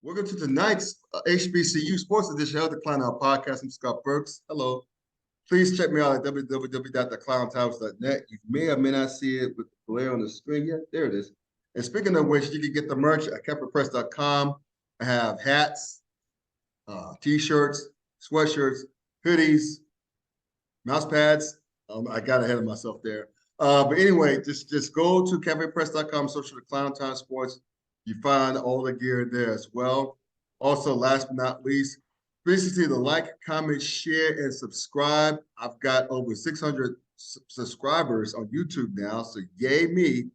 Welcome to tonight's HBCU Sports Edition of the Klown Podcast. I'm Scott Burks. Hello. Please check me out at www.theklowntimes.net. You may or may not see it with the glare on the screen yet. There it is. And speaking of which, you can get the merch at KeplerPress.com. I have hats, t-shirts, sweatshirts, hoodies, mouse pads. I got ahead of myself there. But anyway, just go to KeplerPress.com, search for the Klown Time Sports. You find all the gear there as well. Also, last but not least, please see the like, comment, share, and subscribe. I've got over 600 subscribers on YouTube now, so yay me.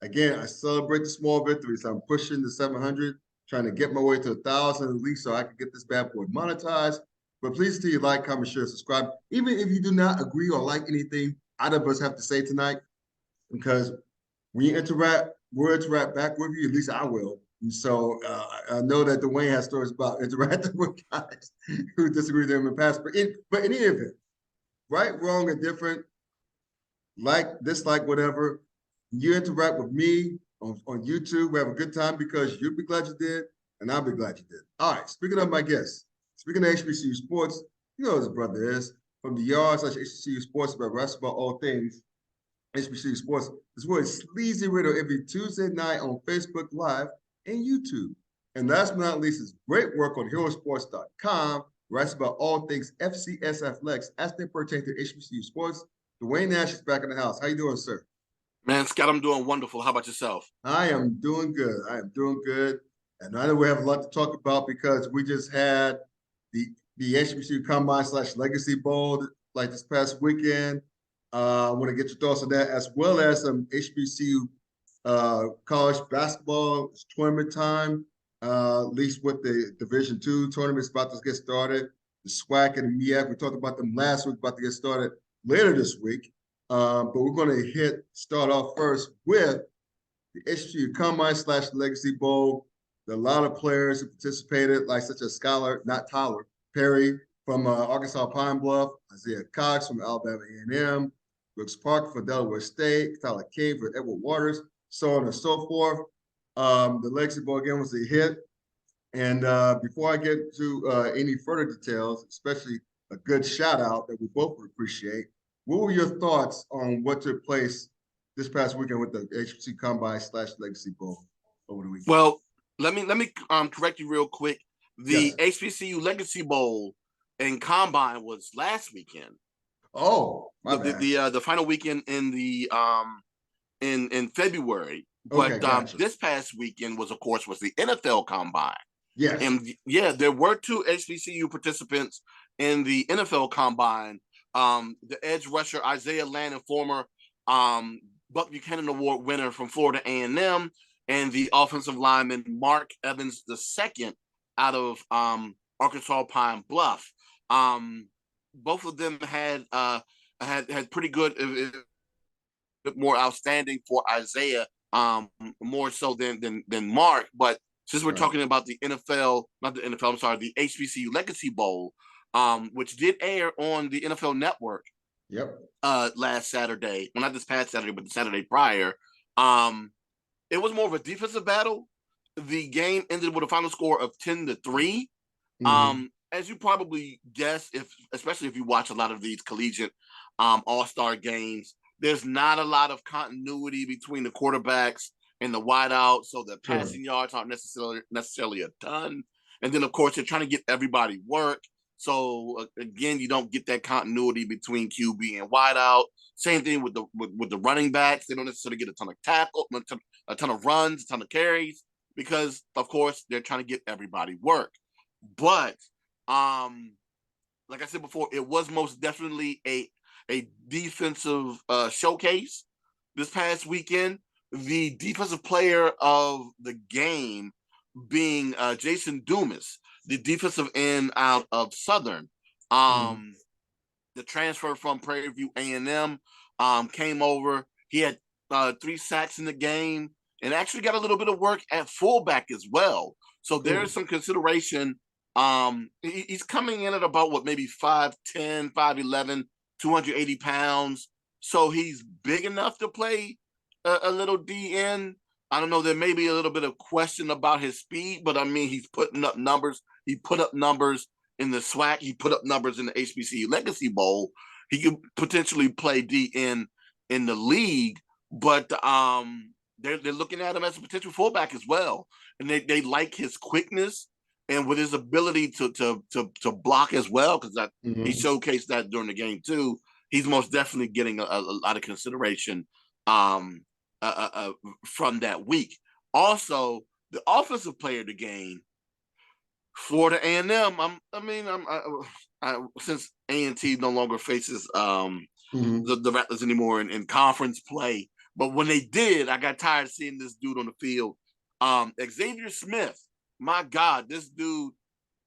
Again, I celebrate the small victories. I'm pushing the 700, trying to get my way to 1,000 at least so I can get this bad boy monetized. But please see like, comment, share, subscribe. Even if you do not agree or like anything either of us have to say tonight, because when you interact, we'll interact back with you. At least I will. And so I know that Dwayne has stories about interacting with guys who disagree with him in the past. But in any event, right, wrong, and different, like, dislike, whatever, you interact with me on YouTube. We have a good time because you'll be glad you did, and I'll be glad you did. All right, speaking of my guests, speaking of HBCU sports, you know who this brother is. From the yard/HBCU sports about basketball, all things HBCU Sports. This was Sleazy Riddle every Tuesday night on Facebook Live and YouTube. And last but not least, is great work on HeroSports.com, writes about all things FCS athletics as they pertain to HBCU sports. Dwayne Nash is back in the house. How you doing, sir? Man, Scott, I'm doing wonderful. How about yourself? I am doing good. And I know we have a lot to talk about because we just had the HBCU Combine/Legacy Bowl like this past weekend. I want to get your thoughts on that, as well as some HBCU college basketball. It's tournament time, at least with the Division II tournament is about to get started. The SWAC and the MEAC, we talked about them last week, about to get started later this week. But we're going to start off first with the HBCU Combine/Legacy Bowl. There are a lot of players who participated, like such as Tyler Perry from Arkansas Pine Bluff, Isaiah Cox from Alabama A&M, Brooks Parker for Delaware State, Tyler King for Edward Waters, so on and so forth. The Legacy Bowl again was a hit. And before I get to any further details, especially a good shout out that we both would appreciate, what were your thoughts on what took place this past weekend with the HBCU Combine/Legacy Bowl over the weekend? Well, let me correct you real quick. The HBCU Legacy Bowl and Combine was last weekend. Oh, my bad. The final weekend in the in February. Okay, But gotcha. This past weekend was the NFL Combine. Yes. And there were 2 HBCU participants in the NFL Combine. The edge rusher Isaiah Landon, former Buck Buchanan Award winner from Florida A&M, and the offensive lineman Mark Evans II out of Arkansas Pine Bluff. Both of them had pretty good, more outstanding for Isaiah, more so than Mark. But since we're talking about the the HBCU Legacy Bowl, which did air on the NFL Network. Yep. Last Saturday, well, not this past Saturday, but the Saturday prior. It was more of a defensive battle. The game ended with a final score of 10-3. Mm-hmm. As you probably guess, especially if you watch a lot of these collegiate all-star games, there's not a lot of continuity between the quarterbacks and the wideouts, so the passing yards aren't necessarily a ton. And then, of course, they're trying to get everybody work. So again, you don't get that continuity between QB and wideout. Same thing with the running backs; they don't necessarily get a ton of tackle, a ton of runs, a ton of carries, because of course they're trying to get everybody work. But like I said before, it was most definitely a defensive showcase this past weekend. The defensive player of the game being Jason Dumas, the defensive end out of Southern. The transfer from Prairie View A&M came over. He had 3 sacks in the game and actually got a little bit of work at fullback as well. So there's some consideration. He's coming in at about maybe 5'10", 5'11", 280 pounds. So he's big enough to play a little DN, I don't know. There may be a little bit of question about his speed, but I mean, he's putting up numbers. He put up numbers in the SWAC. He put up numbers in the HBCU Legacy Bowl. He could potentially play D in the league, but they're looking at him as a potential fullback as well, and they like his quickness and with his ability to block as well, because he showcased that during the game too. He's most definitely getting a lot of consideration from that week. Also, the offensive player of the game, Florida A&M. Since A&T no longer faces the Rattlers anymore in conference play, but when they did, I got tired of seeing this dude on the field. Xavier Smith, my God, this dude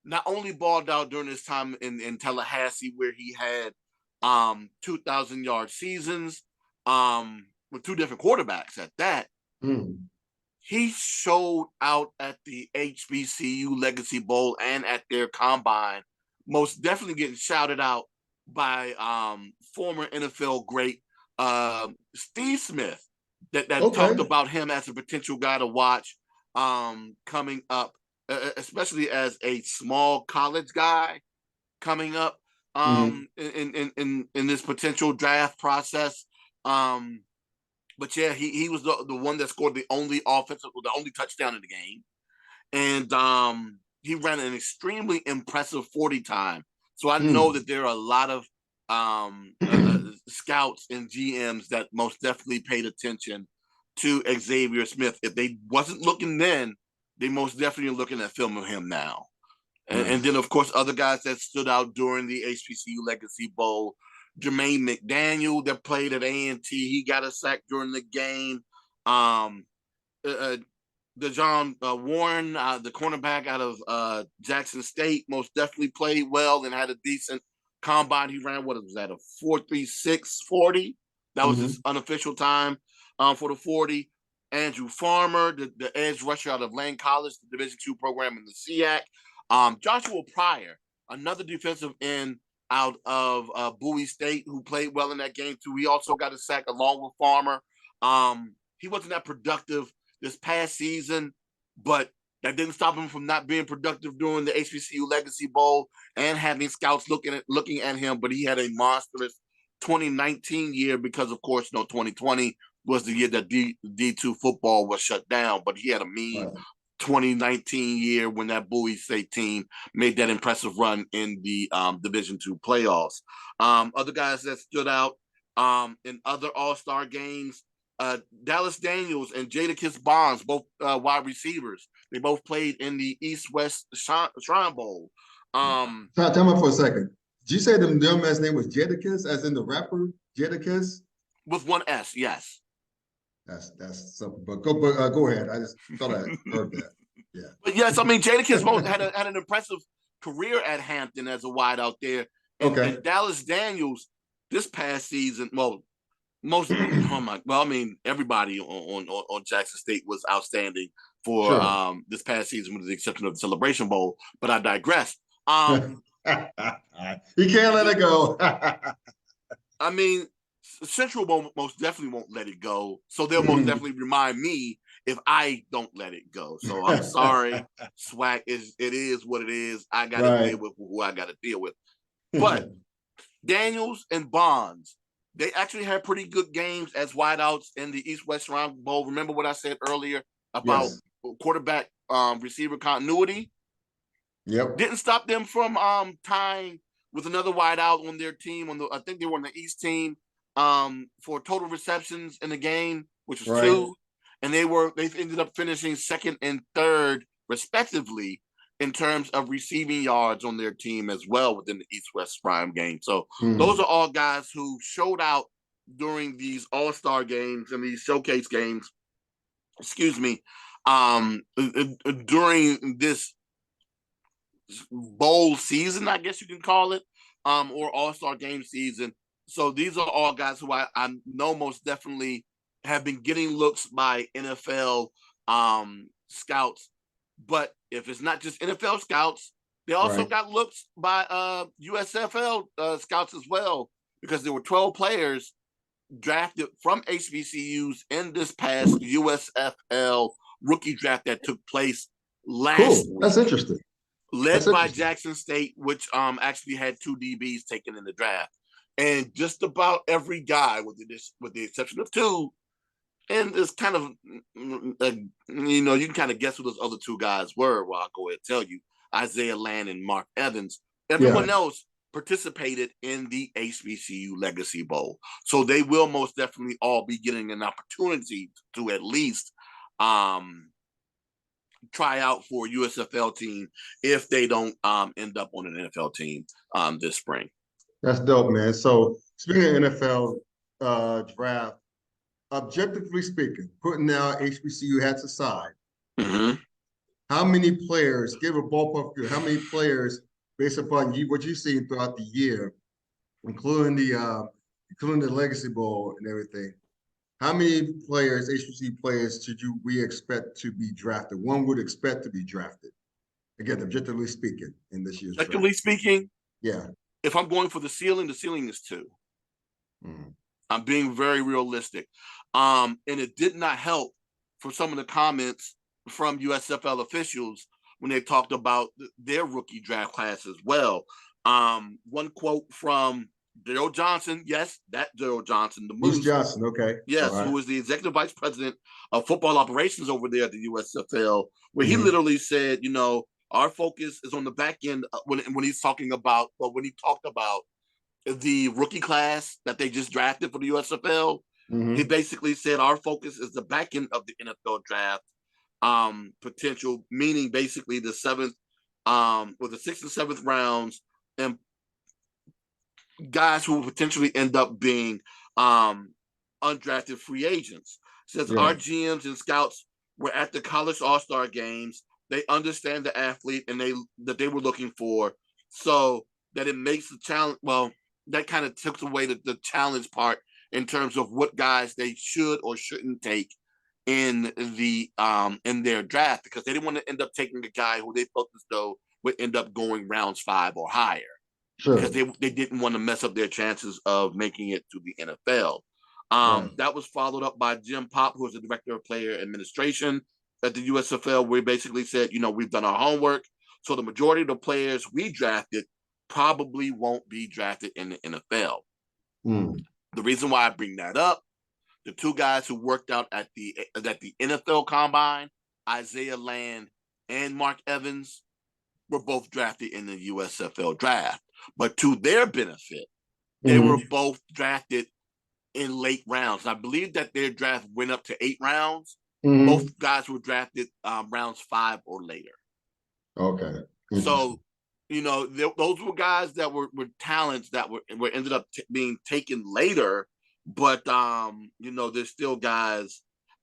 not only balled out during his time in Tallahassee, where he had 2,000-yard seasons with two different quarterbacks at that. He showed out at the HBCU Legacy Bowl and at their combine, most definitely getting shouted out by former NFL great Steve Smith that talked about him as a potential guy to watch coming up, especially as a small college guy coming up in this potential draft process. But yeah, he was the one that scored the only touchdown in the game. And he ran an extremely impressive 40 time. So I know that there are a lot of scouts and GMs that most definitely paid attention to Xavier Smith. If they wasn't looking then, they most definitely are looking at film of him now. And then, of course, other guys that stood out during the HBCU Legacy Bowl, Jermaine McDaniel that played at A&T, he got a sack during the game. DeJon Warren, the cornerback out of Jackson State, most definitely played well and had a decent combine. He ran, what was that, a 4.36 40? That was his unofficial time for the 40. Andrew Farmer, the edge rusher out of Lane College, the Division II program in the SIAC. Joshua Pryor, another defensive end out of Bowie State, who played well in that game too. He also got a sack along with Farmer. He wasn't that productive this past season, but that didn't stop him from not being productive during the HBCU Legacy Bowl and having scouts looking at him. But he had a monstrous 2019 year because, of course, 2020 was the year that D2 football was shut down. But he had a mean 2019 year when that Bowie State team made that impressive run in the Division II playoffs. Other guys that stood out in other All-Star games, Dallas Daniels and Jadakiss Bonds, both wide receivers. They both played in the East-West Shrine Bowl. Time out for a second. Did you say the young man's name was Jadakiss, as in the rapper Jadakiss? With one S, yes. That's something. But go ahead. I just thought I heard that. Yeah. But yes, I mean Jadakiss had an impressive career at Hampton as a wide out there. And Dallas Daniels this past season, everybody on Jackson State was outstanding for this past season, with the exception of the Celebration Bowl. But I digress. You can't let it go. I mean, Central most definitely won't let it go. So they'll most definitely remind me if I don't let it go. So I'm sorry. SWAC it is what it is. I got to deal with who I got to deal with. But Daniels and Bonds, they actually had pretty good games as wideouts in the East-West Shrine Bowl. Remember what I said earlier about quarterback receiver continuity? Yep. Didn't stop them from tying with another wideout on their team. I think they were on the East team for total receptions in the game, which was 2. And they ended up finishing second and third, respectively, in terms of receiving yards on their team as well within the East-West Prime game. So those are all guys who showed out during these all-star games and these showcase games, during this bowl season, I guess you can call it, or all-star game season. So these are all guys who I know most definitely have been getting looks by NFL scouts. But if it's not just NFL scouts, they also got looks by USFL scouts as well, because there were 12 players drafted from HBCUs in this past USFL rookie draft that took place last Cool. week. That's interesting. Led by Jackson State, which actually had 2 DBs taken in the draft. And just about every guy, with the exception of 2, and it's kind of, you can kind of guess who those other 2 guys were. Well, I'll go ahead and tell you. Isaiah Land and Mark Evans. Everyone else participated in the HBCU Legacy Bowl. So they will most definitely all be getting an opportunity to at least try out for a USFL team if they don't end up on an NFL team this spring. That's dope, man. So speaking of NFL draft, objectively speaking, putting our HBCU hats aside, how many players, give a ballpark view, how many players, based upon what you've seen throughout the year, including the Legacy Bowl and everything, how many players, HBCU players, we expect to be drafted? One would expect to be drafted. Again, objectively speaking, in this year's draft. Objectively speaking, yeah. If I'm going for the ceiling is 2. I'm being very realistic. And it did not help for some of the comments from USFL officials when they talked about their rookie draft class as well. One quote from Daryl Johnson, yes, that Daryl Johnson, the Moose. Johnson, okay. Yes, who is the executive vice president of football operations over there at the USFL, where he literally said, our focus is on the back end when he's talking about, when he talked about the rookie class that they just drafted for the USFL, he basically said our focus is the back end of the NFL draft potential, meaning basically the 6th and 7th rounds, and guys who will potentially end up being undrafted free agents. Says our GMs and scouts were at the college all-star games. They understand the athlete and that they were looking for, so that it makes the challenge. Well, that kind of took away the challenge part in terms of what guys they should or shouldn't take in their draft, because they didn't want to end up taking a guy who they felt as though would end up going rounds 5 or higher. Sure. Because they didn't want to mess up their chances of making it to the NFL. That was followed up by Jim Pop, who is the director of player administration at the USFL, where he basically said, we've done our homework, so the majority of the players we drafted probably won't be drafted in the NFL. The reason why I bring that up, the 2 guys who worked out at the NFL Combine, Isaiah Land and Mark Evans, were both drafted in the USFL draft. But to their benefit, they were both drafted in late rounds. I believe that their draft went up to 8 rounds. Both guys were drafted rounds 5 or later. Okay. So, those were guys that were talents that were ended up being taken later. But, there's still guys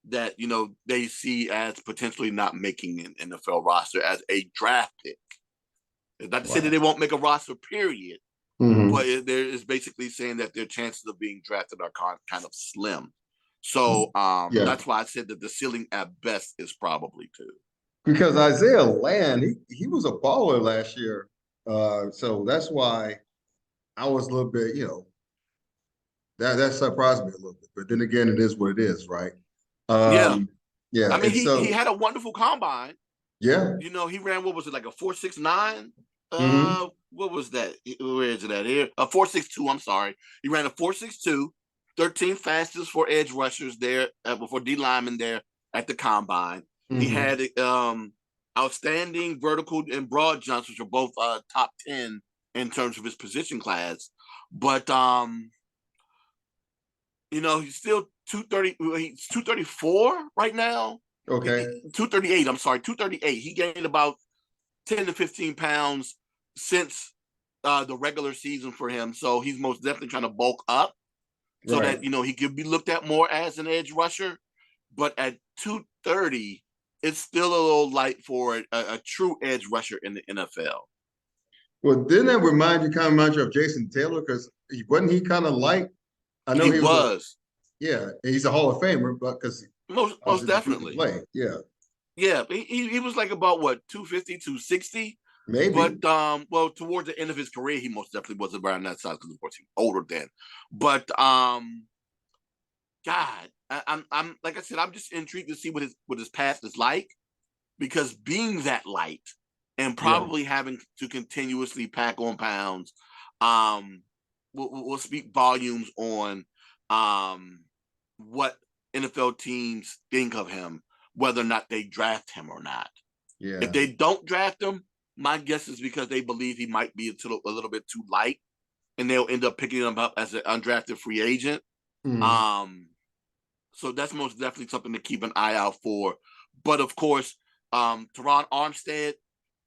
that, they see as potentially not making an NFL roster as a draft pick. It's not to say that they won't make a roster, period. But there is basically saying that their chances of being drafted are kind of slim. So that's why I said that the ceiling at best is probably 2. Because Isaiah Land, he was a baller last year. So that's why I was a little bit, that surprised me a little bit. But then again, it is what it is, right? Yeah. I mean, he had a wonderful combine. Yeah. He ran, what was it, like a 4.69? What was that? Where is it at here? A 4.62, I'm sorry. He ran a 4.62, 13th fastest for edge rushers there, for D linemen there at the combine. He had outstanding vertical and broad jumps, which are both top 10 in terms of his position class. But, he's still 230. He's 234 right now. Okay. 238. I'm sorry, 238. He gained about 10 to 15 pounds since the regular season for him. So he's most definitely trying to bulk up so that, he could be looked at more as an edge rusher. But at 230, it's still a little light for a true edge rusher in the NFL. Well, didn't that remind you of Jason Taylor? Because wasn't he kind of light? I know he was. He's a Hall of Famer, but because most definitely. Yeah. Yeah, he was like about 250, 260. Maybe. But towards the end of his career, he most definitely was around that size because of course he was older then. But God, I'm like I said, I'm just intrigued to see what his path is like, because being that light and Yeah. probably having to continuously pack on pounds, um, will speak volumes on what NFL teams think of him, whether or not they draft him or not. If Yeah. they don't draft him, my guess is because they believe he might be a little bit too light, and they'll end up picking him up as an undrafted free agent. Mhm. Um, so that's most definitely something to keep an eye out for. But of course, Teron Armstead,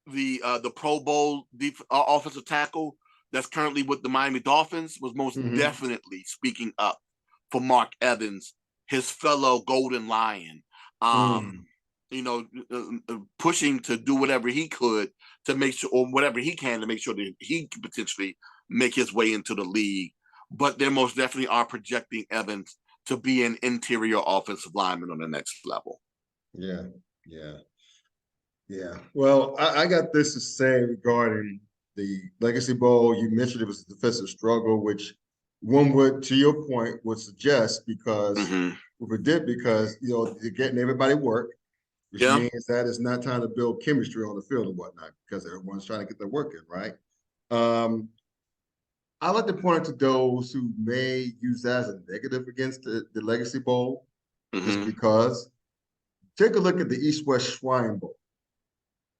the Pro Bowl offensive tackle that's currently with the Miami Dolphins, was most Mhm. definitely speaking up for Mark Evans, his fellow Golden Lion. Mm. Um, pushing to do whatever he could to make sure, or whatever he can to make sure that he can potentially make his way into the league. But they most definitely are projecting Evans to be an interior offensive lineman on the next level. Yeah. Yeah. Yeah. Well, I got this to say regarding the Legacy Bowl. You mentioned it was a defensive struggle, which one would, to your point, would suggest because Mm-hmm. we did because you're getting everybody work, which Yeah. means that it's not time to build chemistry on the field and whatnot because everyone's trying to get their work in, right? Um, I like to point out to those who may use that as a negative against the Legacy Bowl, just Mm-hmm. because. Take a look at the East West Shrine Bowl.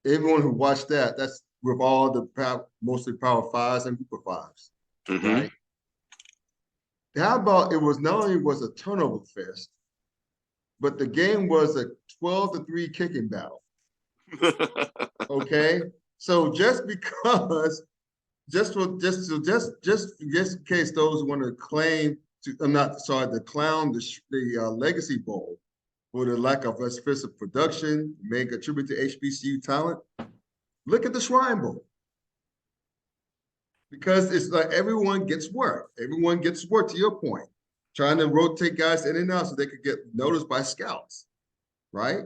Everyone who watched that, that's with all the mostly Power Fives and Group of Fives, Mm-hmm. right? How about it was not only was a turnover fest, but the game was a 12-3 kicking battle. Okay, so just because, just in case those who want to claim to, I'm not sorry, the clown the Legacy Bowl for the lack of offensive production may contribute to HBCU talent. Look at the Shrine Bowl. Because it's like everyone gets work. Everyone gets work, to your point. Trying to rotate guys in and out so they could get noticed by scouts, right?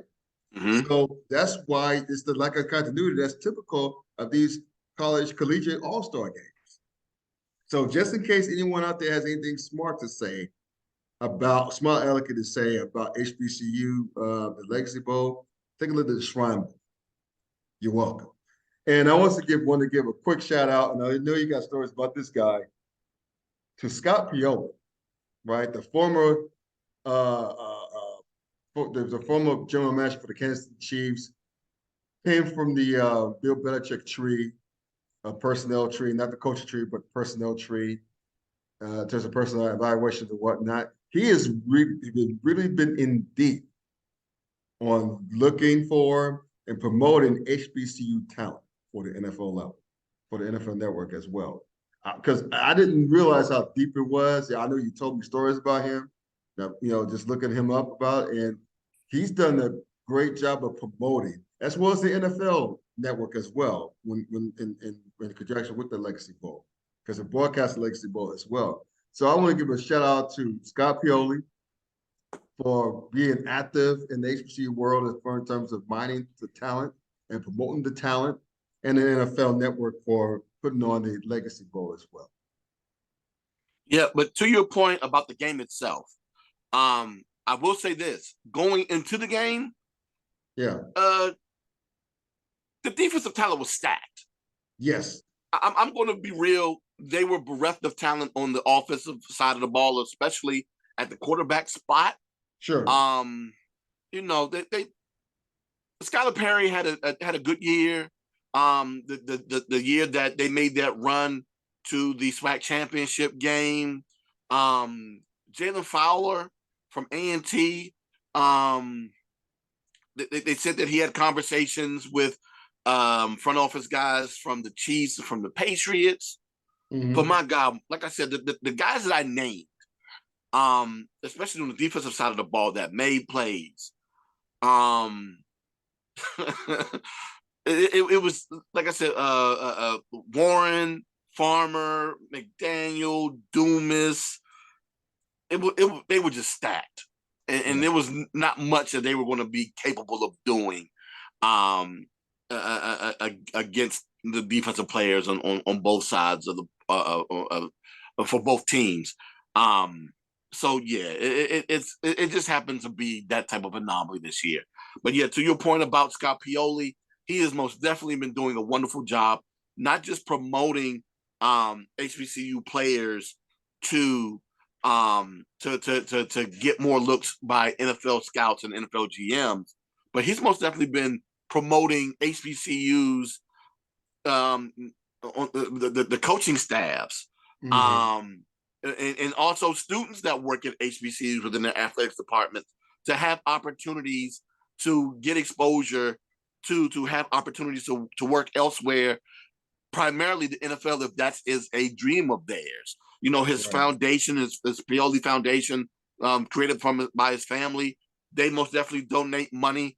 Mm-hmm. So that's why it's the lack of continuity that's typical of these college collegiate all-star games. So just in case anyone out there has anything smart to say about smart alecky to say about HBCU, the Legacy Bowl, take a look at the Shrine Bowl. You're welcome. And I want to give a quick shout out, and I know you got stories about this guy, to Scott Pioli, right? The former general manager for the Kansas City Chiefs, came from the Bill Belichick tree, personnel tree, not the coaching tree, but personnel tree. In terms of personal evaluations and whatnot, he has really been in deep on looking for and promoting HBCU talent for the NFL level, for the NFL Network as well. Because I didn't realize how deep it was. Yeah, I know you told me stories about him. That, just looking him up about, and he's done a great job of promoting, as well as the NFL Network as well, in conjunction with the Legacy Bowl, because it broadcasts the Legacy Bowl as well. So I want to give a shout out to Scott Pioli for being active in the HBCU world in terms of mining the talent and promoting the talent, and the NFL Network for putting on the Legacy Bowl as well. Yeah, but to your point about the game itself, I will say this: going into the game, Yeah. The defensive talent was stacked. Yes. I'm going to be real. They were bereft of talent on the offensive side of the ball, especially at the quarterback spot. Sure. They Skylar Perry had a good year. The year that they made that run to the SWAC championship game. Jalen Fowler from A&T. They said that he had conversations with front office guys from the Chiefs and from the Patriots. But Mm-hmm. my God, like I said, the guys that I named, especially on the defensive side of the ball that made plays, it was like I said, Warren, Farmer, McDaniel, Dumas. They were just stacked, and Yeah. there was not much that they were going to be capable of doing against the defensive players on both sides of the for both teams. So yeah, it just happens to be that type of anomaly this year. But yeah, to your point about Scott Pioli, he has most definitely been doing a wonderful job, not just promoting HBCU players to to get more looks by NFL scouts and NFL GMs, but he's most definitely been promoting HBCUs, um, on the coaching staffs, um, and also students that work at HBCUs within their athletics department to have opportunities to get exposure, to have opportunities to work elsewhere, primarily the NFL, if that is a dream of theirs. You know, his foundation, his Pioli Foundation, created by his family, they most definitely donate money.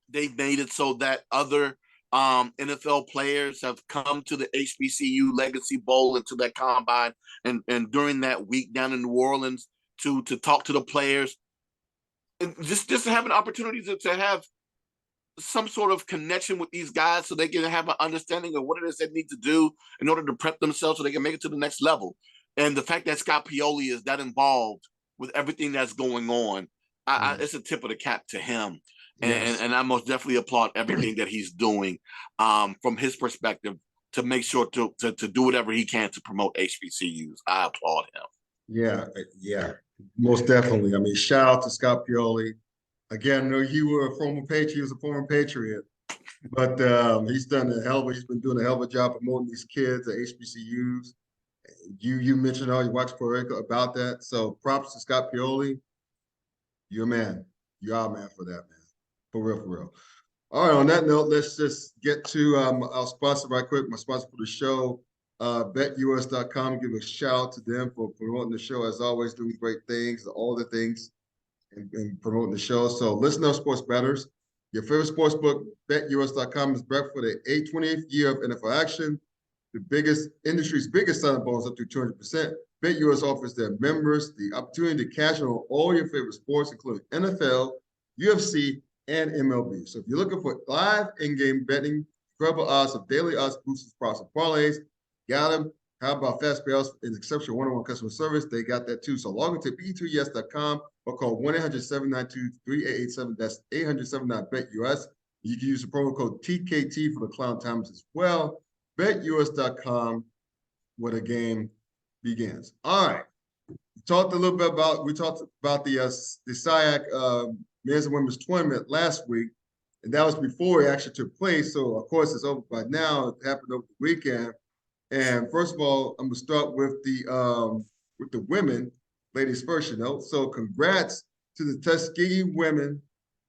They've made it so that other NFL players have come to the HBCU Legacy Bowl and to that combine, and during that week down in New Orleans to talk to the players, and just have an opportunity to have some sort of connection with these guys so they can have an understanding of what it is they need to do in order to prep themselves so they can make it to the next level. And the fact that Scott Pioli is that involved with everything that's going on, it's a tip of the cap to him. And I most definitely applaud everything that he's doing from his perspective to make sure to do whatever he can to promote HBCUs. I applaud him. Yeah, most definitely. I mean, shout out to Scott Pioli. Again, I know you were a former Patriot. He was a former Patriot, but he's been doing a hell of a job promoting these kids at HBCUs. You mentioned how you watched Puerto Rico about that. So props to Scott Pioli. You're a man. You are a man for that, man. For real, for real. All right, on that note, let's just get to our sponsor right quick. My sponsor for the show, BetUs.com. Give a shout out to them for promoting the show, as always, doing great things, all the things, and promoting the show. So listen up, sports bettors. Your favorite sports book, BetUs.com, is back for the 28th year of NFL action. The industry's biggest sign-up bonus up to 200%. BetUs offers their members the opportunity to cash in on all your favorite sports, including NFL, UFC, and MLB. So if you're looking for live in-game betting, incredible odds of daily odds boosters, props, and parlays, got them. How about fast payouts and exceptional one-on-one customer service? They got that too. So log into bet2yes.com or call 1-800-792-3887. That's 800-79-BET-US. You can use the promo code TKT for the Klown Times as well. BetUS.com, where the game begins. All right. We talked about the SIAC men's and women's tournament last week, and that was before it actually took place. So of course it's over by now. It happened over the weekend. And first of all, I'm gonna start with the women, ladies first. So congrats to the Tuskegee women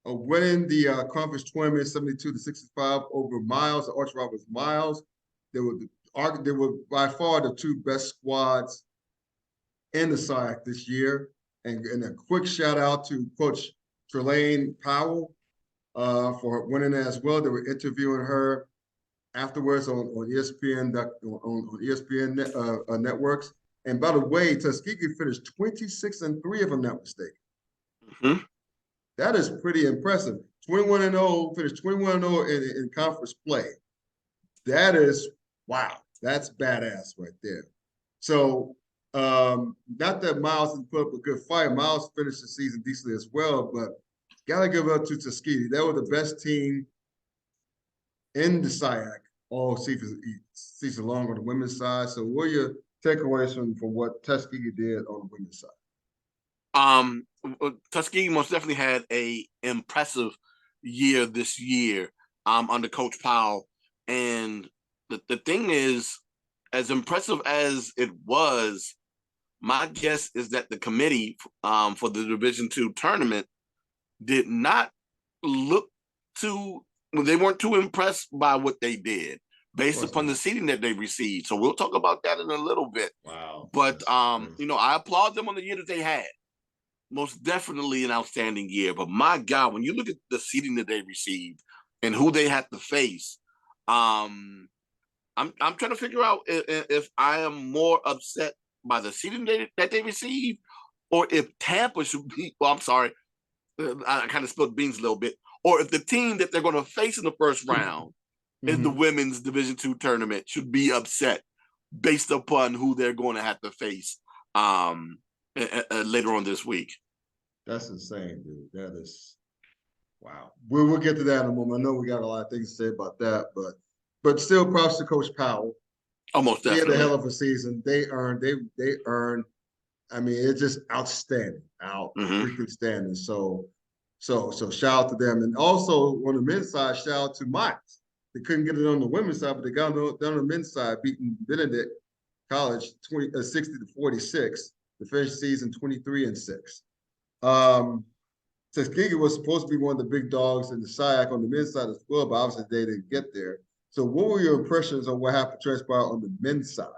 of winning the conference tournament 72-65 over Miles, the Arch Roberts Miles. They were by far the two best squads in the SIAC this year. And a quick shout out to Coach Trelane Powell for winning as well. They were interviewing her afterwards on ESPN on ESPN networks. And by the way, Tuskegee finished 26-3, if I'm not mistaken. Mm-hmm. That is pretty impressive. 21-0, finished 21-0 in conference play. That is, wow, that's badass right there. So not that Miles didn't put up a good fight. Miles finished the season decently as well, but gotta give up to Tuskegee. They were the best team in the SIAC all season long on the women's side. So what are your takeaways from what Tuskegee did on the women's side? Tuskegee most definitely had a impressive year this year under Coach Powell. And the thing is, as impressive as it was, my guess is that the committee for the Division II tournament did not look they weren't too impressed by what they did based upon the seeding that they received. So we'll talk about that in a little bit. Wow. But, I applaud them on the year that they had. Most definitely an outstanding year. But my God, when you look at the seeding that they received and who they had to face, I'm trying to figure out if I am more upset by the seeding that they received, or if Tampa should be. Well, I'm sorry, I kind of spilled beans a little bit. Or if the team that they're going to face in the first round in the women's Division II tournament should be upset based upon who they're going to have to face later on this week. That's insane, dude. That is wow. We'll get to that in a moment. I know we got a lot of things to say about that, but still, props to Coach Powell. Almost He had a definitely. hell of a season. They earned. I mean, it's just outstanding, freaking standing. So shout out to them, and also on the men's side, shout out to Miles. They couldn't get it on the women's side, but they got it on the men's side, beating Benedict College 60-46. The first season 23-6. Tuskegee was supposed to be one of the big dogs in the SIAC on the men's side as well, but obviously they didn't get there. So what were your impressions on what happened transpire on the men's side?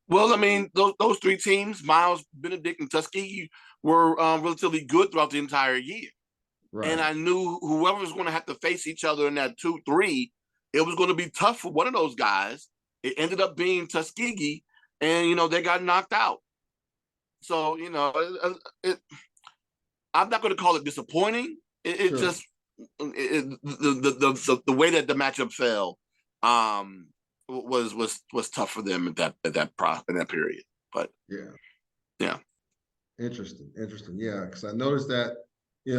Well, I mean, those three teams, Miles, Benedict, and Tuskegee, were relatively good throughout the entire year. Right. And I knew whoever was going to have to face each other in that 2-3, it was going to be tough for one of those guys. It ended up being Tuskegee, and, they got knocked out. So, I'm not going to call it disappointing. It sure. Just the way that the matchup fell was tough for them in that period. But yeah, interesting. Yeah, because I noticed that it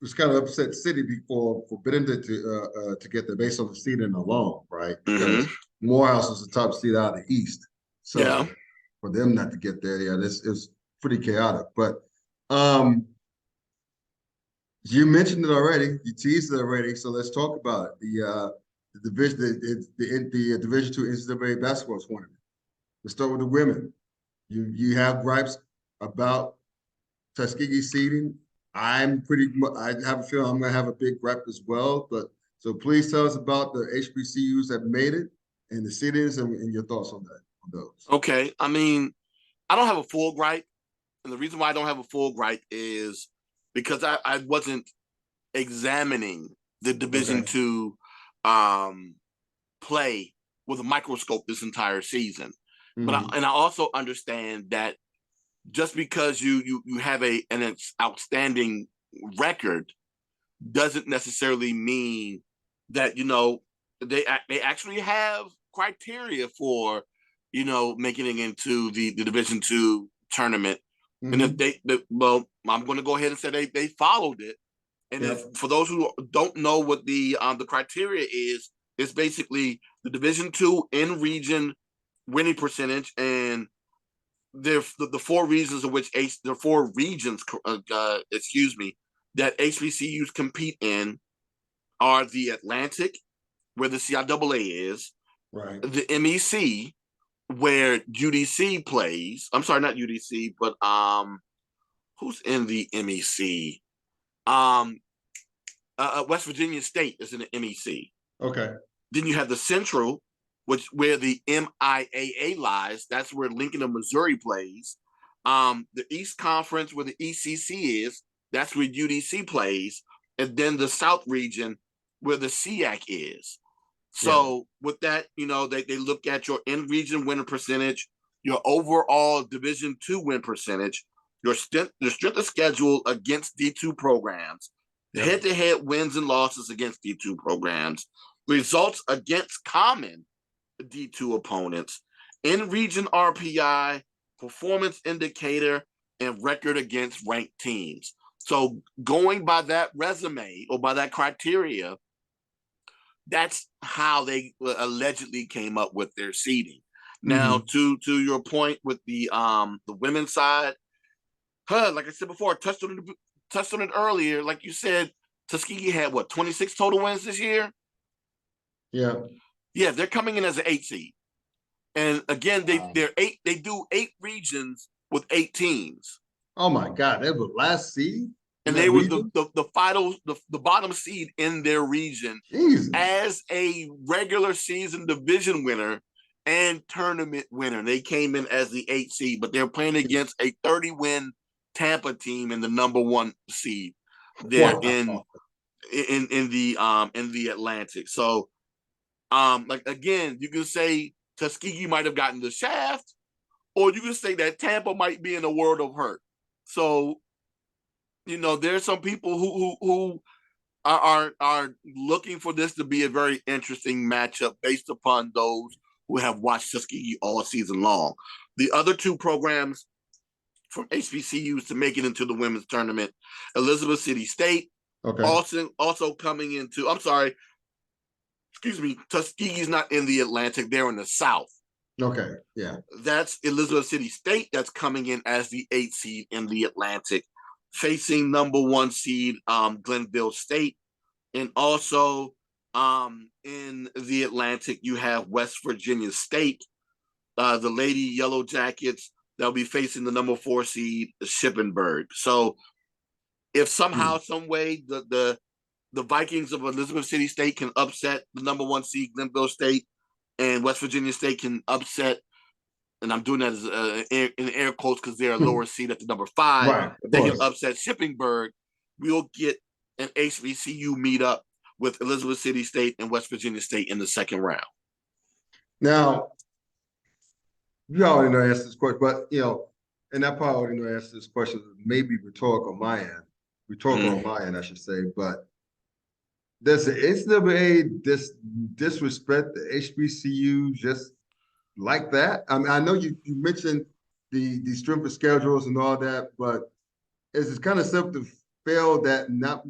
was kind of upset city for Benedict to get there based on the seeding alone, right? Because Morehouse was the top seed out of the East, so for them not to get there, this is pretty chaotic. But you mentioned it already. You teased it already. So let's talk about it. The Division II NCAA basketball tournament. Let's start with the women. You have gripes about Tuskegee seeding. I have a feeling I'm going to have a big gripe as well. But so please tell us about the HBCUs that made it and the seedings and your thoughts on those. Okay. I mean, I don't have a full gripe. And the reason why I don't have a full gripe is because I wasn't examining the Division II play with a microscope this entire season. But I also understand that just because you have an outstanding record doesn't necessarily mean that they actually have criteria for making it into the Division II tournament. And if I'm going to go ahead and say they followed it. And if for those who don't know what the criteria is, it's basically the Division II in region winning percentage, and the four regions of which that HBCUs compete in are the Atlantic, where the CIAA is, right? The MEC, where UDC plays. I'm sorry, not UDC, but who's in the MEC? West Virginia State is in the MEC. Okay. Then you have the Central, where the MIAA lies. That's where Lincoln of Missouri plays. The East Conference, where the ECC is, that's where UDC plays. And then the South region, where the SIAC is. So with that, they look at your in-region winning percentage, your overall Division II win percentage, your strength of schedule against D2 programs, head-to-head wins and losses against D2 programs, results against common D2 opponents, in-region RPI, performance indicator, and record against ranked teams. So going by that resume or by that criteria, that's how they allegedly came up with their seeding. Now, to your point with the women's side, like I said before, touched on it earlier. Like you said, Tuskegee had 26 total wins this year. Yeah, they're coming in as an 8 seed, and again, they're 8. They do 8 regions with 8 teams. Oh my God, they were last seed. And they were the final, the bottom seed in their region. Jesus. As a regular season division winner and tournament winner. They came in as the 8 seed, but they're playing against a 30-win Tampa team in the number 1 seed there in the Atlantic. So, like again, you can say Tuskegee might have gotten the shaft, or you can say that Tampa might be in a world of hurt. So, there's some people who are looking for this to be a very interesting matchup based upon those who have watched Tuskegee all season long. The other 2 programs from HBCUs to make it into the women's tournament. Elizabeth City State, Okay. also coming into, I'm sorry, excuse me, Tuskegee's not in the Atlantic, they're in the South. Okay, yeah. That's Elizabeth City State that's coming in as the 8th seed in the Atlantic, facing number 1 seed Glenville State. And also in the Atlantic, you have West Virginia State, the Lady Yellow Jackets, that'll be facing the number 4 seed Shippensburg. So if somehow, some way, the Vikings of Elizabeth City State can upset the number 1 seed Glenville State, and West Virginia State can upset, and I'm doing that as in air quotes because they're a lower seed at the number 5. Right, if they can upset Shippensburg, we'll get an HBCU meetup with Elizabeth City State and West Virginia State in the second round. Now, you already know answer this question, but and I probably already know answer this question. Maybe rhetorical on my end, I should say. But does the NCAA disrespect the HBCU just like that? I mean, I know you mentioned the strength of schedules and all that, but is it kind of something to fail that not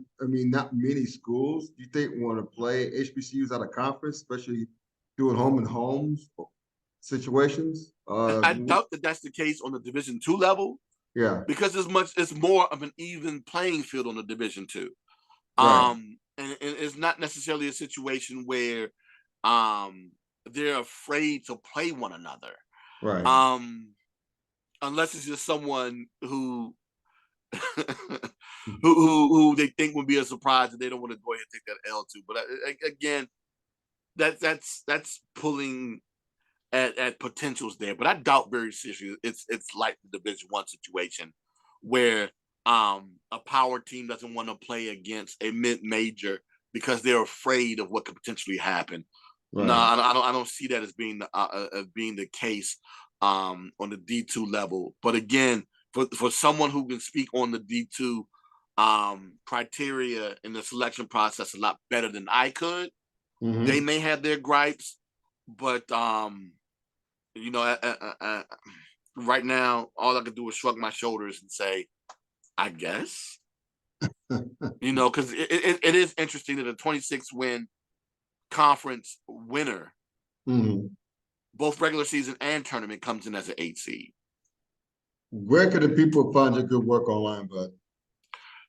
many schools you think want to play HBCUs out of conference, especially doing home and homes situations? I doubt that that's the case on the Division II level. Yeah, because it's more of an even playing field on the Division II. Right. And it's not necessarily a situation where they're afraid to play one another. Right. Unless it's just someone who who they think would be a surprise and they don't want to go ahead and take that L to. But again, that's pulling at potentials there. But I doubt very seriously it's like the Division I situation where a power team doesn't want to play against a mid-major because they're afraid of what could potentially happen. Right. No, I don't see that as being the case on the D2 level. But again, for someone who can speak on the D2 criteria in the selection process a lot better than I could, they may have their gripes, but right now all I can do is shrug my shoulders and say, I guess. Because it is interesting that a 26-win conference winner, both regular season and tournament, comes in as an 8 seed. Where can the people find your good work online, bud?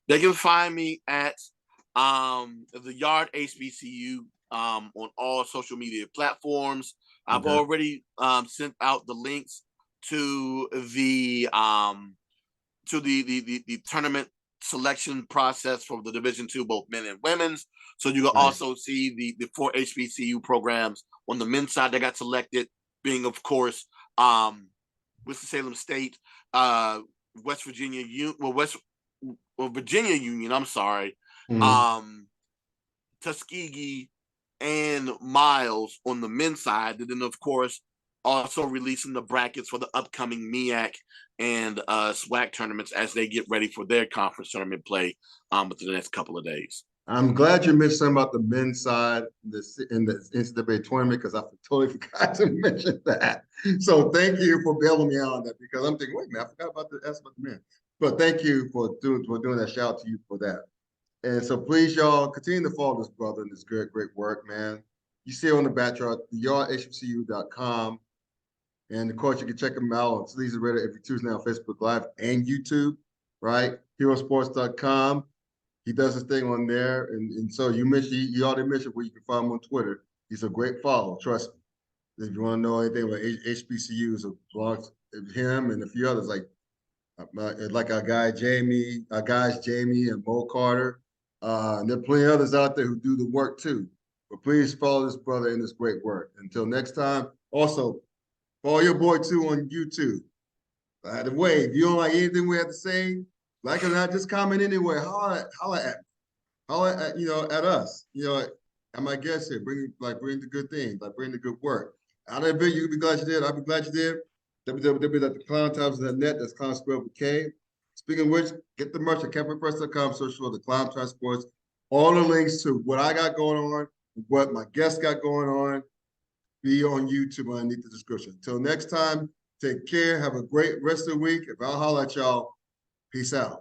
They can find me at the Yard HBCU on all social media platforms. I've already sent out the links to the tournament selection process for the Division II, both men and women's. So you can also see the 4 HBCU programs on the men's side that got selected, being, of course, Winston-Salem State, West Virginia Virginia Union, I'm sorry, Tuskegee, and Miles on the men's side. And then, of course, also releasing the brackets for the upcoming MEAC and SWAC tournaments as they get ready for their conference tournament play within the next couple of days. I'm glad you mentioned something about the men's side in the NCAA tournament, because I totally forgot to mention that. So thank you for bailing me out on that, because I'm thinking, wait a minute, I forgot about the men. But thank you for doing that. Shout out to you for that. And so please, y'all, continue to follow this brother and this great work, man. You see it on the bat chart, yardhbcu.com. And of course, you can check him out on Sleazy Radio every Tuesday on Facebook Live and YouTube, right? Herosports.com. He does his thing on there. And so you already mentioned where you can find him on Twitter. He's a great follow, trust me. If you want to know anything about HBCUs, it belongs to him and a few others, like our guys Jamie and Mo Carter. And there are plenty of others out there who do the work too. But please follow this brother in this great work. Until next time, also follow your boy too on YouTube. By the way, if you don't like anything we have to say, like it or not, just comment anywhere. Holla at us. I'm my guest here. Bring the good things, bring the good work. Out of it, you can be glad you did. I'll be glad you did. www.theclowntimes.net. That's Clown spelled with K. Speaking of which, get the merch at CampionPress.com. Search for the Clown Time Sports. All the links to what I got going on, what my guests got going on, be on YouTube underneath the description. Until next time, Take care. Have a great rest of the week. If I'll holler at y'all, peace out.